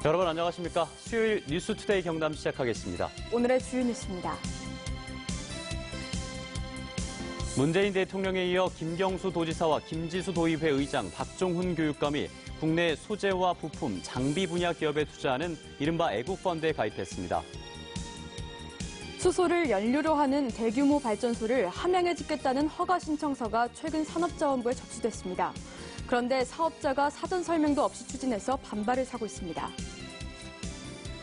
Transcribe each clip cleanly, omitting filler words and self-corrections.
여러분 안녕하십니까? 수요일 뉴스투데이 경남 시작하겠습니다. 오늘의 주요 뉴스입니다. 문재인 대통령에 이어 김경수 도지사와 김지수 도의회 의장, 박종훈 교육감이 국내 소재와 부품, 장비 분야 기업에 투자하는 이른바 애국펀드에 가입했습니다. 수소를 연료로 하는 대규모 발전소를 함양에 짓겠다는 허가 신청서가 최근 산업자원부에 접수됐습니다. 그런데 사업자가 사전 설명도 없이 추진해서 반발을 사고 있습니다.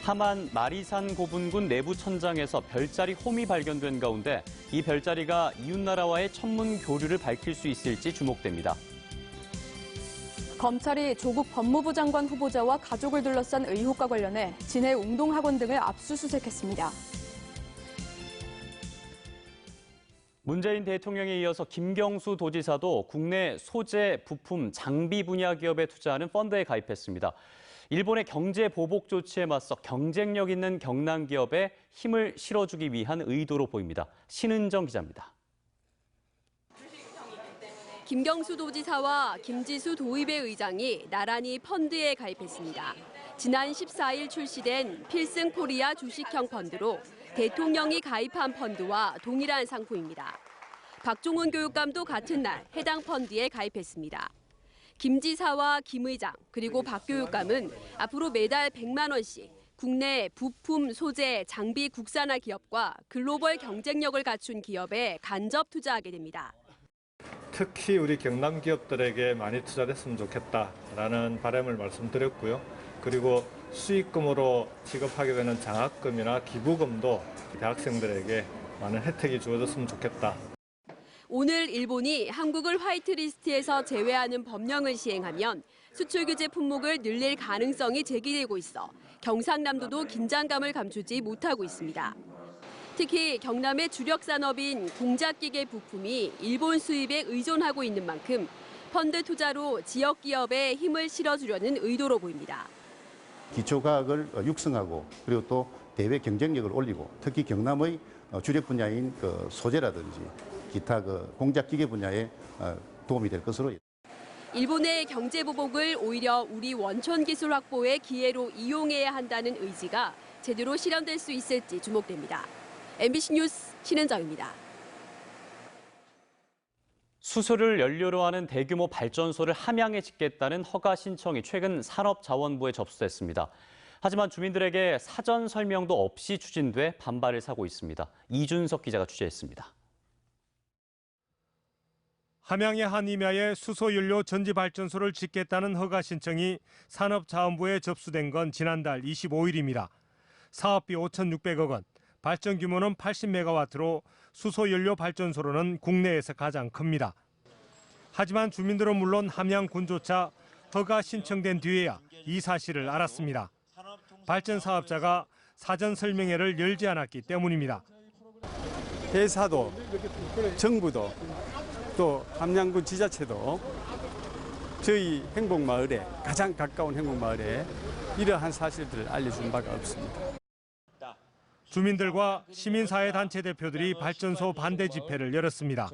함안 마리산 고분군 내부 천장에서 별자리 홈이 발견된 가운데 이 별자리가 이웃나라와의 천문 교류를 밝힐 수 있을지 주목됩니다. 검찰이 조국 법무부 장관 후보자와 가족을 둘러싼 의혹과 관련해 진해 웅동학원 등을 압수수색했습니다. 문재인 대통령에 이어서 김경수 도지사도 국내 소재, 부품, 장비 분야 기업에 투자하는 펀드에 가입했습니다. 일본의 경제 보복 조치에 맞서 경쟁력 있는 경남 기업에 힘을 실어주기 위한 의도로 보입니다. 신은정 기자입니다. 김경수 도지사와 김지수 도의회 의장이 나란히 펀드에 가입했습니다. 지난 14일 출시된 필승코리아 주식형 펀드로 대통령이 가입한 펀드와 동일한 상품입니다. 박종훈 교육감도 같은 날 해당 펀드에 가입했습니다. 김 지사와 김 의장 그리고 박 교육감은 앞으로 매달 100만 원씩 국내 부품, 소재, 장비 국산화 기업과 글로벌 경쟁력을 갖춘 기업에 간접 투자하게 됩니다. 특히 우리 경남 기업들에게 많이 투자됐으면 좋겠다라는 바람을 말씀드렸고요. 그리고 수익금으로 지급하게 되는 장학금이나 기부금도 대학생들에게 많은 혜택이 주어졌으면 좋겠다. 오늘 일본이 한국을 화이트리스트에서 제외하는 법령을 시행하면 수출 규제 품목을 늘릴 가능성이 제기되고 있어 경상남도도 긴장감을 감추지 못하고 있습니다. 특히 경남의 주력 산업인 공작기계 부품이 일본 수입에 의존하고 있는 만큼 펀드 투자로 지역 기업에 힘을 실어주려는 의도로 보입니다. 기초과학을 육성하고 그리고 또 대외 경쟁력을 올리고 특히 경남의 주력 분야인 소재라든지 기타 공작기계 분야에 도움이 될 것으로. 일본의 경제 보복을 오히려 우리 원천 기술 확보의 기회로 이용해야 한다는 의지가 제대로 실현될 수 있을지 주목됩니다. MBC 뉴스 신은정입니다. 수소를 연료로 하는 대규모 발전소를 함양에 짓겠다는 허가 신청이 최근 산업자원부에 접수됐습니다. 하지만 주민들에게 사전 설명도 없이 추진돼 반발을 사고 있습니다. 이준석 기자가 취재했습니다. 함양의 한 임야에 수소연료 전지발전소를 짓겠다는 허가 신청이 산업자원부에 접수된 건 지난달 25일입니다. 사업비 5,600억 원, 발전 규모는 80메가와트로 수소연료 발전소로는 국내에서 가장 큽니다. 하지만 주민들은 물론 함양군조차 허가 신청된 뒤에야 이 사실을 알았습니다. 발전 사업자가 사전 설명회를 열지 않았기 때문입니다. 회사도 정부도 또 함양군 지자체도 저희 행복마을에 가장 가까운 행복마을에 이러한 사실들을 알려준 바가 없습니다. 주민들과 시민사회 단체 대표들이 발전소 반대 집회를 열었습니다.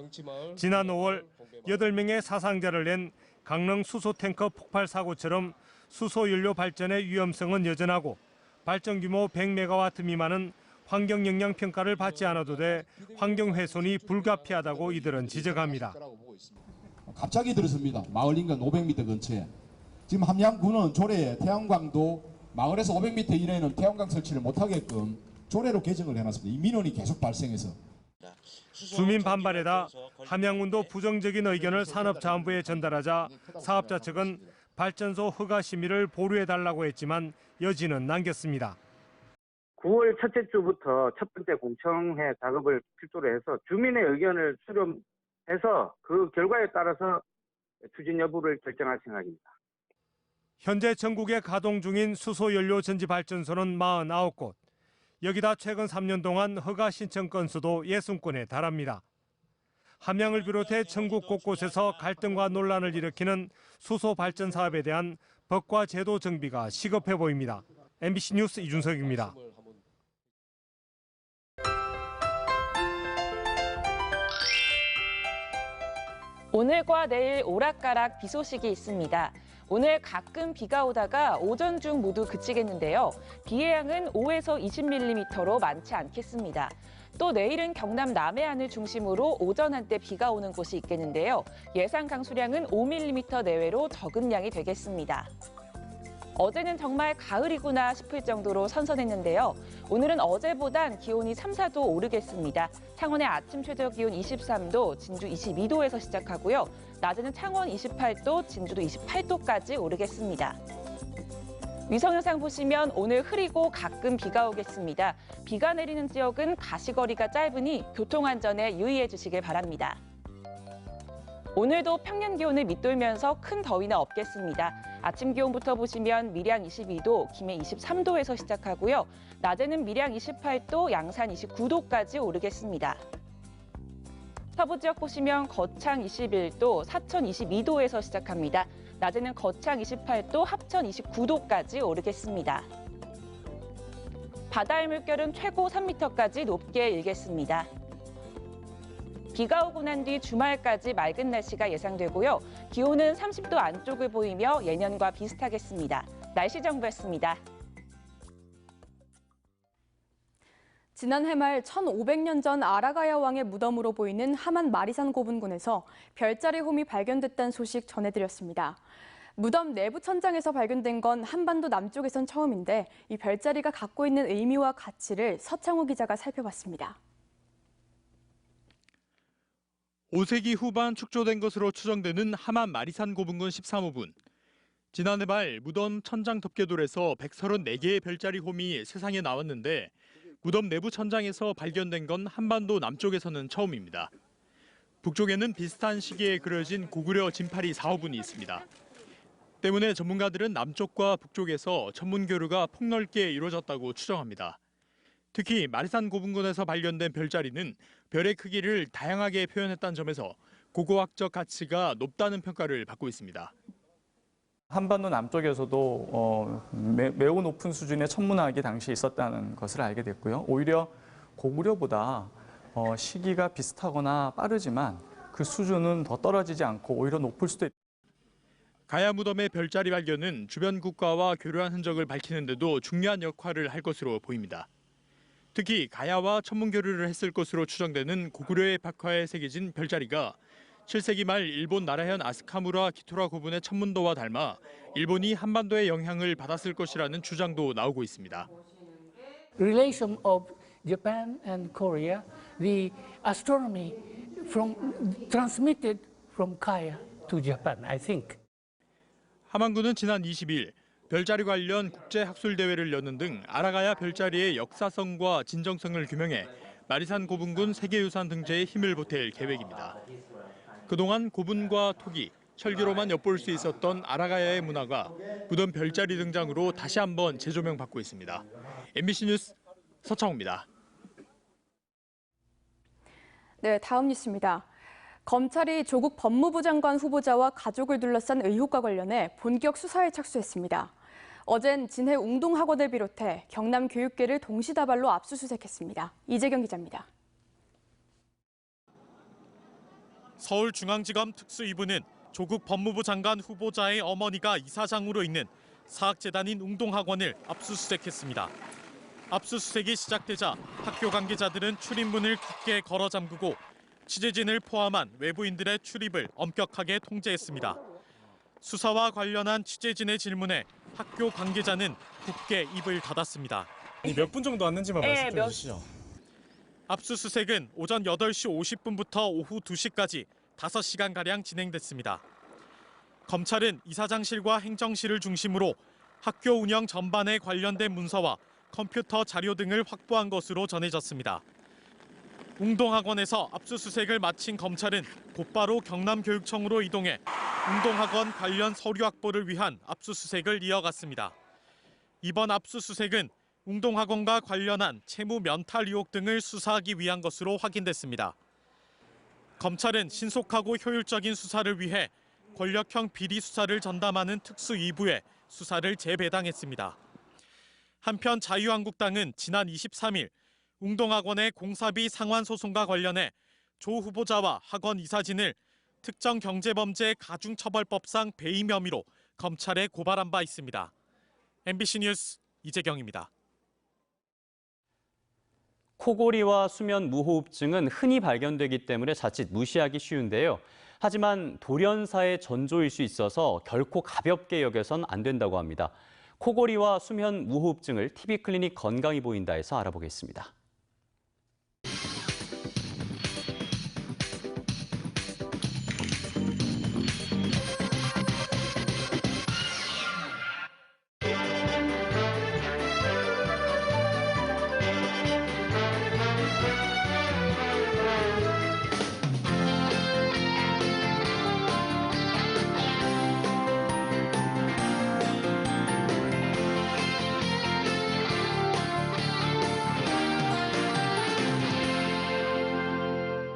지난 5월 8명의 사상자를 낸 강릉 수소탱커 폭발 사고처럼 수소연료 발전의 위험성은 여전하고 발전 규모 100메가와트 미만은 환경영향평가를 받지 않아도 돼 환경훼손이 불가피하다고 이들은 지적합니다. 갑자기 들었습니다. 마을 인근 500m 근처에. 지금 함양군은 조례에 태양광도 마을에서 500m 이내에는 태양광 설치를 못하게끔 조례로 개정을 해놨습니다. 이 민원이 계속 발생해서. 주민 반발에다 함양군도 부정적인 의견을 산업자원부에 전달하자 사업자 측은 발전소 허가 심의를 보류해달라고 했지만 여지는 남겼습니다. 9월 첫째 주부터 첫 번째 공청회 작업을 필두로 해서 주민의 의견을 수렴해서 그 결과에 따라서 추진 여부를 결정할 생각입니다. 현재 전국에 가동 중인 수소연료 전지발전소는 49곳. 여기다 최근 3년 동안 허가 신청 건수도 60건에 달합니다. 함양을 비롯해 전국 곳곳에서 갈등과 논란을 일으키는 수소 발전 사업에 대한 법과 제도 정비가 시급해 보입니다. MBC 뉴스 이준석입니다. 오늘과 내일 오락가락 비 소식이 있습니다. 오늘 가끔 비가 오다가 오전 중 모두 그치겠는데요. 비의 양은 5에서 20mm로 많지 않겠습니다. 또 내일은 경남 남해안을 중심으로 오전 한때 비가 오는 곳이 있겠는데요. 예상 강수량은 5mm 내외로 적은 양이 되겠습니다. 어제는 정말 가을이구나 싶을 정도로 선선했는데요. 오늘은 어제보단 기온이 3, 4도 오르겠습니다. 창원의 아침 최저 기온 23도, 진주 22도에서 시작하고요. 낮에는 창원 28도, 진주도 28도까지 오르겠습니다. 위성영상 보시면 오늘 흐리고 가끔 비가 오겠습니다. 비가 내리는 지역은 가시거리가 짧으니 교통안전에 유의해 주시길 바랍니다. 오늘도 평년 기온을 밑돌면서 큰 더위는 없겠습니다. 아침 기온부터 보시면 밀양 22도, 김해 23도에서 시작하고요. 낮에는 밀양 28도, 양산 29도까지 오르겠습니다. 서부 지역 보시면 거창 21도, 사천 22도에서 시작합니다. 낮에는 거창 28도, 합천 29도까지 오르겠습니다. 바다의 물결은 최고 3m까지 높게 일겠습니다. 비가 오고 난 뒤 주말까지 맑은 날씨가 예상되고요. 기온은 30도 안쪽을 보이며 예년과 비슷하겠습니다. 날씨 정보였습니다. 지난해 말 1500년 전 아라가야 왕의 무덤으로 보이는 함안 마리산 고분군에서 별자리 홈이 발견됐다는 소식 전해드렸습니다. 무덤 내부 천장에서 발견된 건 한반도 남쪽에선 처음인데 이 별자리가 갖고 있는 의미와 가치를 서창우 기자가 살펴봤습니다. 5세기 후반 축조된 것으로 추정되는 함안 마리산 고분군 13호분. 지난해 말 무덤 천장 덮개돌에서 134개의 별자리 홈이 세상에 나왔는데 무덤 내부 천장에서 발견된 건 한반도 남쪽에서는 처음입니다. 북쪽에는 비슷한 시기에 그려진 고구려 진파리 4호분이 있습니다. 때문에 전문가들은 남쪽과 북쪽에서 천문 교류가 폭넓게 이루어졌다고 추정합니다. 특히 마리산 고분군에서 발견된 별자리는 별의 크기를 다양하게 표현했다는 점에서 고고학적 가치가 높다는 평가를 받고 있습니다. 한반도 남쪽에서도 매우 높은 수준의 천문학이 당시 있었다는 것을 알게 됐고요. 오히려 고구려보다 시기가 비슷하거나 빠르지만 그 수준은 더 떨어지지 않고 오히려 높을 수도 있다. 가야 무덤의 별자리 발견은 주변 국가와 교류한 흔적을 밝히는 데도 중요한 역할을 할 것으로 보입니다. 특히 가야와 천문 교류를 했을 것으로 추정되는 고구려의 박화에 새겨진 별자리가 7세기 말 일본 나라현 아스카무라 기토라 고분의 천문도와 닮아 일본이 한반도의 영향을 받았을 것이라는 주장도 나오고 있습니다. Relation of Japan and Korea, the astronomy transmitted from Kaya to Japan, I think. 함안군은 지난 20일 별자리 관련 국제학술대회를 여는 등 아라가야 별자리의 역사성과 진정성을 규명해 마리산 고분군 세계유산 등재에 힘을 보탤 계획입니다. 그동안 고분과 토기, 철기로만 엿볼 수 있었던 아라가야의 문화가 무덤 별자리 등장으로 다시 한번 재조명받고 있습니다. MBC 뉴스 서창우입니다. 네, 다음 뉴스입니다. 검찰이 조국 법무부 장관 후보자와 가족을 둘러싼 의혹과 관련해 본격 수사에 착수했습니다. 어젠 진해 웅동학원을 비롯해 경남 교육계를 동시다발로 압수수색했습니다. 이재경 기자입니다. 서울중앙지검 특수 2부는 조국 법무부 장관 후보자의 어머니가 이사장으로 있는 사학재단인 웅동학원을 압수수색했습니다. 압수수색이 시작되자 학교 관계자들은 출입문을 굳게 걸어 잠그고 취재진을 포함한 외부인들의 출입을 엄격하게 통제했습니다. 수사와 관련한 취재진의 질문에 학교 관계자는 굳게 입을 닫았습니다. 몇 분 정도 왔는지만 말씀해 주시죠. 압수수색은 오전 8시 50분부터 오후 2시까지 5시간가량 진행됐습니다. 검찰은 이사장실과 행정실을 중심으로 학교 운영 전반에 관련된 문서와 컴퓨터 자료 등을 확보한 것으로 전해졌습니다. 웅동학원에서 압수수색을 마친 검찰은 곧바로 경남교육청으로 이동해 웅동학원 관련 서류 확보를 위한 압수수색을 이어갔습니다. 이번 압수수색은 웅동학원과 관련한 채무 면탈 의혹 등을 수사하기 위한 것으로 확인됐습니다. 검찰은 신속하고 효율적인 수사를 위해 권력형 비리 수사를 전담하는 특수 2부에 수사를 재배당했습니다. 한편 자유한국당은 지난 23일 웅동학원의 공사비 상환 소송과 관련해 조 후보자와 학원 이사진을 특정경제범죄 가중처벌법상 배임 혐의로 검찰에 고발한 바 있습니다. MBC 뉴스 이재경입니다. 코골이와 수면 무호흡증은 흔히 발견되기 때문에 자칫 무시하기 쉬운데요. 하지만 돌연사의 전조일 수 있어서 결코 가볍게 여겨선 안 된다고 합니다. 코골이와 수면 무호흡증을 TV클리닉 건강이 보인다에서 알아보겠습니다.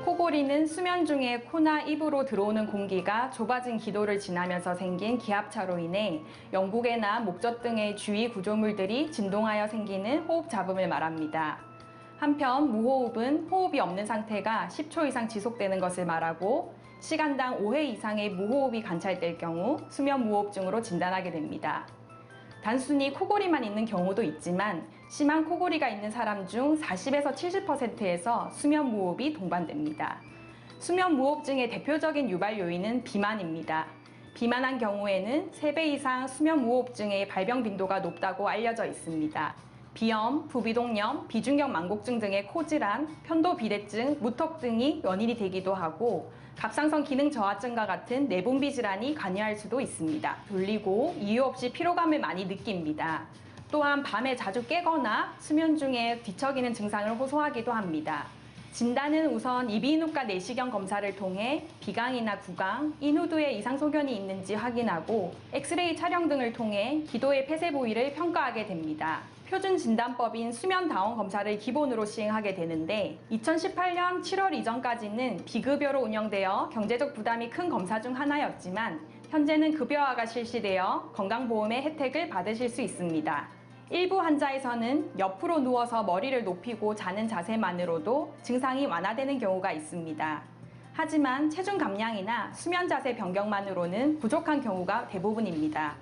코골이는 수면 중에 코나 입으로 들어오는 공기가 좁아진 기도를 지나면서 생긴 기압차로 인해 영국외나 목젖 등의 주위 구조물들이 진동하여 생기는 호흡 잡음을 말합니다. 한편 무호흡은 호흡이 없는 상태가 10초 이상 지속되는 것을 말하고 시간당 5회 이상의 무호흡이 관찰될 경우 수면 무호흡증으로 진단하게 됩니다. 단순히 코골이만 있는 경우도 있지만 심한 코골이가 있는 사람 중 40에서 70%에서 수면 무호흡이 동반됩니다. 수면 무호흡증의 대표적인 유발 요인은 비만입니다. 비만한 경우에는 3배 이상 수면 무호흡증의 발병 빈도가 높다고 알려져 있습니다. 비염, 부비동염, 비중격 망곡증 등의 코질환, 편도비대증, 무턱 등이 원인이 되기도 하고 갑상선 기능 저하증과 같은 내분비 질환이 관여할 수도 있습니다. 졸리고 이유 없이 피로감을 많이 느낍니다. 또한 밤에 자주 깨거나 수면 중에 뒤척이는 증상을 호소하기도 합니다. 진단은 우선 이비인후과 내시경 검사를 통해 비강이나 구강, 인후두에 이상 소견이 있는지 확인하고 엑스레이 촬영 등을 통해 기도의 폐쇄 부위를 평가하게 됩니다. 표준 진단법인 수면다원 검사를 기본으로 시행하게 되는데 2018년 7월 이전까지는 비급여로 운영되어 경제적 부담이 큰 검사 중 하나였지만 현재는 급여화가 실시되어 건강보험의 혜택을 받으실 수 있습니다. 일부 환자에서는 옆으로 누워서 머리를 높이고 자는 자세만으로도 증상이 완화되는 경우가 있습니다. 하지만 체중 감량이나 수면 자세 변경만으로는 부족한 경우가 대부분입니다.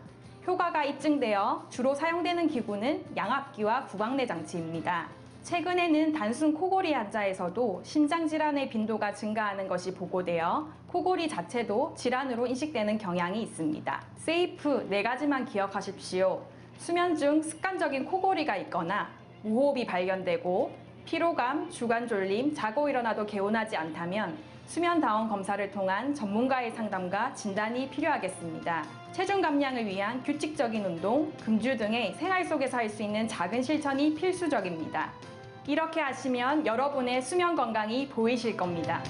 효과가 입증되어 주로 사용되는 기구는 양압기와 구강내 장치입니다. 최근에는 단순 코골이 환자에서도 심장질환의 빈도가 증가하는 것이 보고되어 코골이 자체도 질환으로 인식되는 경향이 있습니다. 세이프 4가지만 기억하십시오. 수면 중 습관적인 코골이가 있거나 무호흡이 발견되고 피로감, 주간 졸림, 자고 일어나도 개운하지 않다면 수면다원 검사를 통한 전문가의 상담과 진단이 필요하겠습니다. 체중 감량을 위한 규칙적인 운동, 금주 등의 생활 속에서 할 수 있는 작은 실천이 필수적입니다. 이렇게 하시면 여러분의 수면 건강이 보이실 겁니다.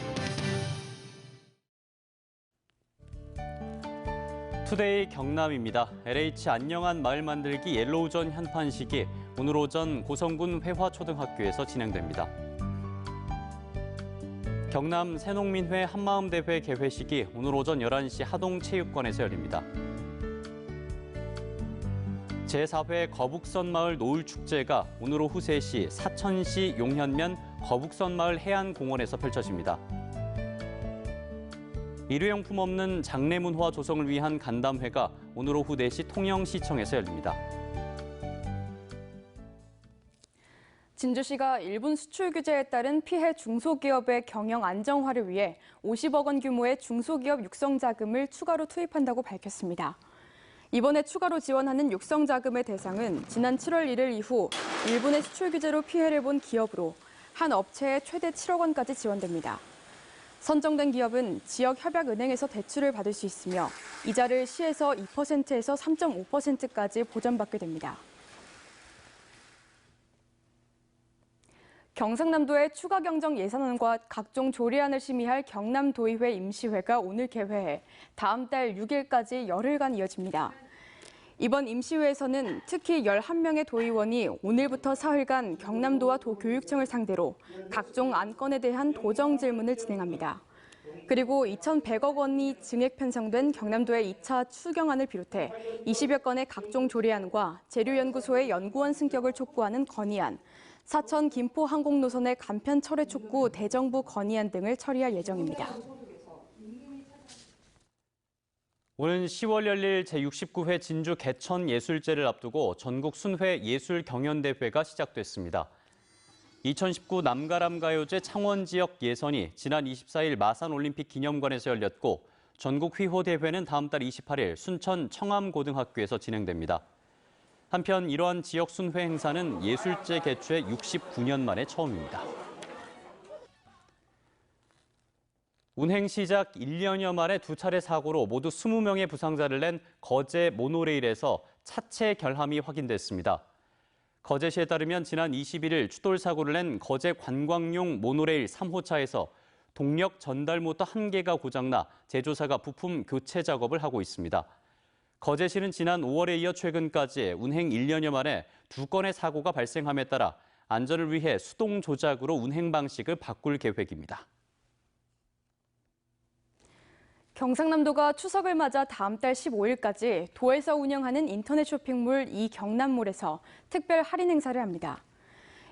투데이 경남입니다. LH 안녕한 마을 만들기 옐로우존 현판식이 오늘 오전 고성군 회화초등학교에서 진행됩니다. 경남 새농민회 한마음대회 개회식이 오늘 오전 11시 하동체육관에서 열립니다. 제4회 거북선마을 노을축제가 오늘 오후 3시 사천시 용현면 거북선마을 해안공원에서 펼쳐집니다. 일회용품 없는 장례문화 조성을 위한 간담회가 오늘 오후 4시 통영시청에서 열립니다. 진주시가 일본 수출 규제에 따른 피해 중소기업의 경영 안정화를 위해 50억 원 규모의 중소기업 육성 자금을 추가로 투입한다고 밝혔습니다. 이번에 추가로 지원하는 육성 자금의 대상은 지난 7월 1일 이후 일본의 수출 규제로 피해를 본 기업으로 한 업체에 최대 7억 원까지 지원됩니다. 선정된 기업은 지역협약은행에서 대출을 받을 수 있으며 이자를 시에서 2%에서 3.5%까지 보전받게 됩니다. 경상남도의 추가 경정 예산안과 각종 조례안을 심의할 경남도의회 임시회가 오늘 개회해 다음 달 6일까지 열흘간 이어집니다. 이번 임시회에서는 특히 11명의 도의원이 오늘부터 사흘간 경남도와 도교육청을 상대로 각종 안건에 대한 도정 질문을 진행합니다. 그리고 2,100억 원이 증액 편성된 경남도의 2차 추경안을 비롯해 20여 건의 각종 조례안과 재료연구소의 연구원 승격을 촉구하는 건의안, 사천 김포 항공노선의 간편 철회 촉구 대정부 건의안 등을 처리할 예정입니다. 오는 10월 열릴 제69회 진주 개천 예술제를 앞두고 전국 순회 예술 경연대회가 시작됐습니다. 2019 남가람 가요제 창원 지역 예선이 지난 24일 마산 올림픽 기념관에서 열렸고 전국 휘호 대회는 다음 달 28일 순천 청암고등학교에서 진행됩니다. 한편 이러한 지역 순회 행사는 예술제 개최 69년 만에 처음입니다. 운행 시작 1년여 만에 두 차례 사고로 모두 20명의 부상자를 낸 거제 모노레일에서 차체 결함이 확인됐습니다. 거제시에 따르면 지난 21일 추돌 사고를 낸 거제 관광용 모노레일 3호차에서 동력 전달 모터 한 개가 고장나 제조사가 부품 교체 작업을 하고 있습니다. 거제시는 지난 5월에 이어 최근까지 운행 1년여 만에 2건의 사고가 발생함에 따라 안전을 위해 수동 조작으로 운행 방식을 바꿀 계획입니다. 경상남도가 추석을 맞아 다음 달 15일까지 도에서 운영하는 인터넷 쇼핑몰 이경남몰에서 특별 할인 행사를 합니다.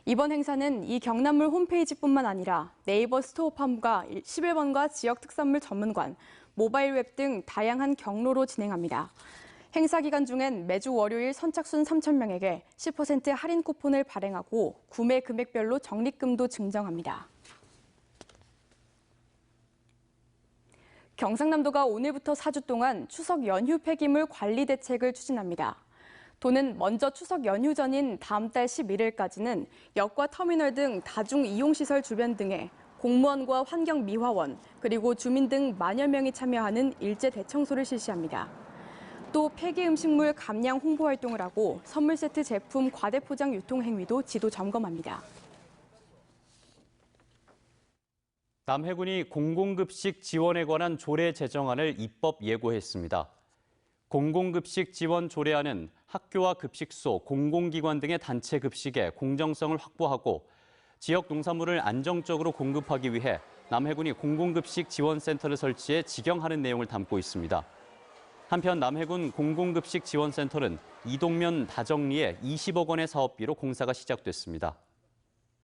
이번 행사는 이경남몰 홈페이지뿐만 아니라 네이버 스토어팜과 11번가 지역 특산물 전문관, 모바일 웹 등 다양한 경로로 진행합니다. 행사 기간 중엔 매주 월요일 선착순 3,000명에게 10% 할인 쿠폰을 발행하고 구매 금액별로 적립금도 증정합니다. 경상남도가 오늘부터 4주 동안 추석 연휴 폐기물 관리 대책을 추진합니다. 도는 먼저 추석 연휴 전인 다음 달 11일까지는 역과 터미널 등 다중이용시설 주변 등에 공무원과 환경미화원, 그리고 주민 등 만여 명이 참여하는 일제 대청소를 실시합니다. 또 폐기 음식물 감량 홍보 활동을 하고 선물 세트 제품 과대포장 유통 행위도 지도 점검합니다. 남해군이 공공급식 지원에 관한 조례 제정안을 입법 예고했습니다. 공공급식 지원 조례안은 학교와 급식소, 공공기관 등의 단체 급식의 공정성을 확보하고 지역 농산물을 안정적으로 공급하기 위해 남해군이 공공급식 지원센터를 설치해 직영하는 내용을 담고 있습니다. 한편 남해군 공공급식 지원센터는 이동면 다정리에 20억 원의 사업비로 공사가 시작됐습니다.